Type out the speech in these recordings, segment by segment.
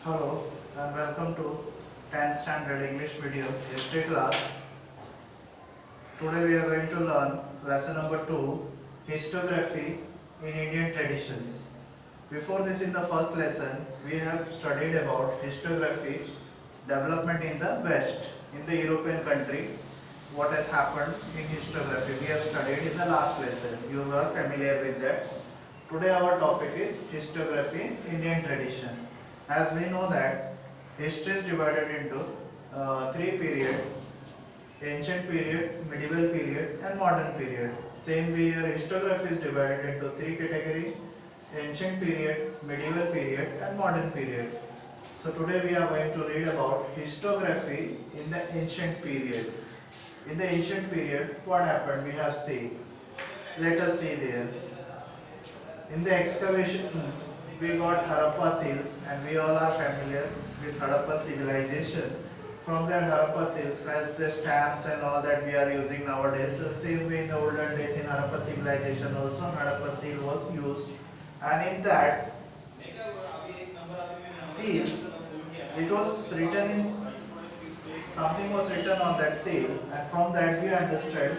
Hello and welcome to 10th standard English medium history class. Today we are going to learn lesson number 2, histography in Indian traditions. Before this, in the first lesson we have studied about histography development in the West, in the European country. What has happened in histography we have studied in the last lesson. You are familiar with that. Today our topic is histography in Indian tradition. As we know that history is divided into three periods: ancient period, medieval period and modern period. Same way here histography is divided into three categories: ancient period, medieval period and modern period. So today we are going to read about histography in the ancient period. In the ancient period, what happened we have seen. Let us see there. In the excavation we got Harappa seals, and we all are familiar with Harappa civilization. From that Harappa seals, as the stamps and all that we are using nowadays, the same way in the olden days in Harappa civilization also Harappa seal was used, and in that seal it was written in something was written on that seal, and from that we understand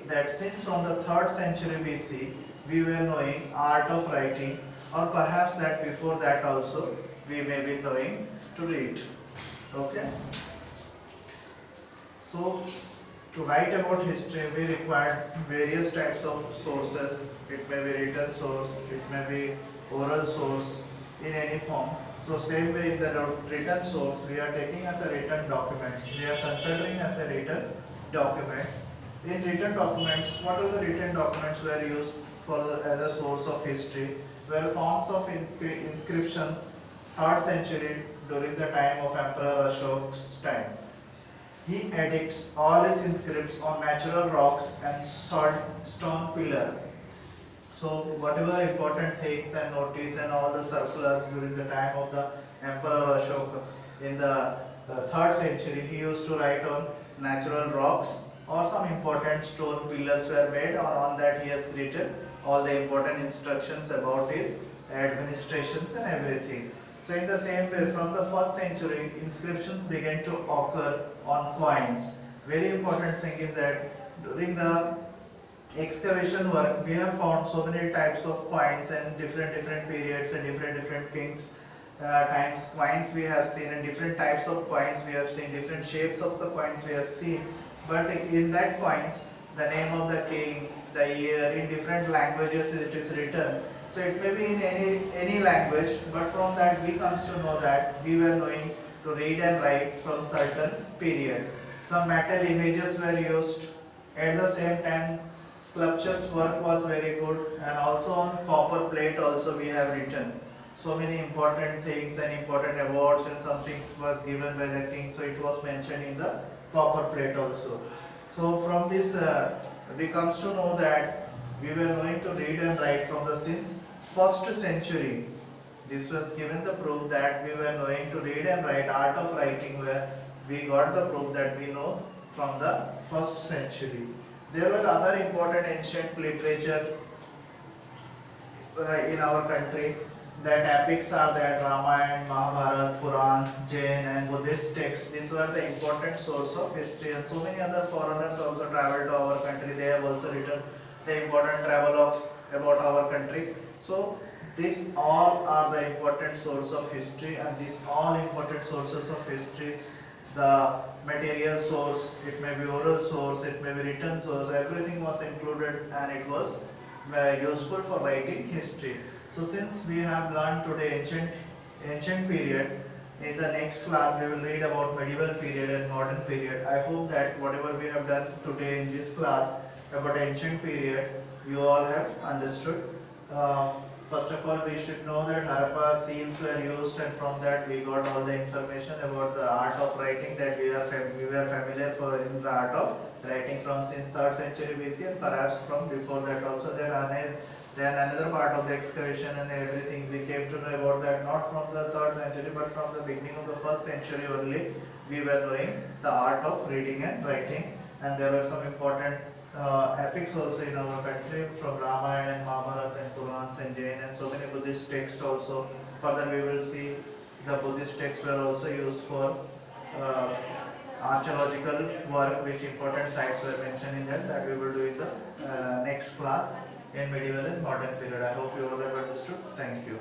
that since from the 3rd century BC we were knowing art of writing, or perhaps that before that also we may be knowing to read. Okay, so to write about history we require various types of sources. It may be written source, it may be oral source, in any form. So same way in the written source we are taking as a written documents, we are considering as a written documents. In written documents, what are the written documents were used for as a source of history? Were forms of inscriptions 3rd century during the time of Emperor Ashok's time. He edicts all his inscripts on natural rocks and salt stone pillar. So whatever important things and notice and all the circulars during the time of the Emperor Ashoka in the 3rd century, he used to write on natural rocks, or some important stone pillars were made, or on that he has written all the important instructions about his administrations and everything. So in the same way, from the 1st century inscriptions began to occur on coins. Very important thing is that during the excavation work we have found so many types of coins and different periods and different kings times coins we have seen, and different types of coins we have seen, different shapes of the coins we have seen. But in that coins the name of the king, the year, in different languages it is written. So it may be in any language, but from that we comes to know that we were knowing to read and write from certain period. Some metal images were used. At the same time sculptures work was very good, and also on copper plate also we have written so many important things, and important awards and some things was given by the king, so it was mentioned in the copper plate also. So from this we comes to know that we were knowing to read and write from the since 1st century. This was given the proof that we were knowing to read and write, art of writing, where we got the proof that we know from the 1st century. There were other important ancient literature in our country. That epics are there: Ramayana, Mahabharata, Purans, Jain and Buddhist texts. These were the important source of history, and so many other foreigners also traveled to our country. They have also written the important travelogues about our country. So these all are the important source of history, and these all important sources of histories, the material source, it may be oral source, it may be written source, everything was included, and it was useful for writing history. So since we have learned today ancient period, in the next class we will read about medieval period and modern period. I hope that whatever we have done today in this class about ancient period, you all have understood. First of all, we should know that Harappa seals were used, and from that we got all the information about the art of writing, that we were familiar for in the art of writing from since 3rd century BC, and perhaps from before that also. Then another part of the excavation and everything we came to know about that, not from the 3rd century but from the beginning of the 1st century only we were knowing the art of reading and writing. And there were some important epics also in our country, from Ramayana and Mahabharata and Purans and Jain, and so many Buddhist texts also. Further we will see The Buddhist texts were also used for uh, archaeological work, which important sites were mentioned in that we will do in the next class in medieval and modern period. I hope you all have understood. Thank you.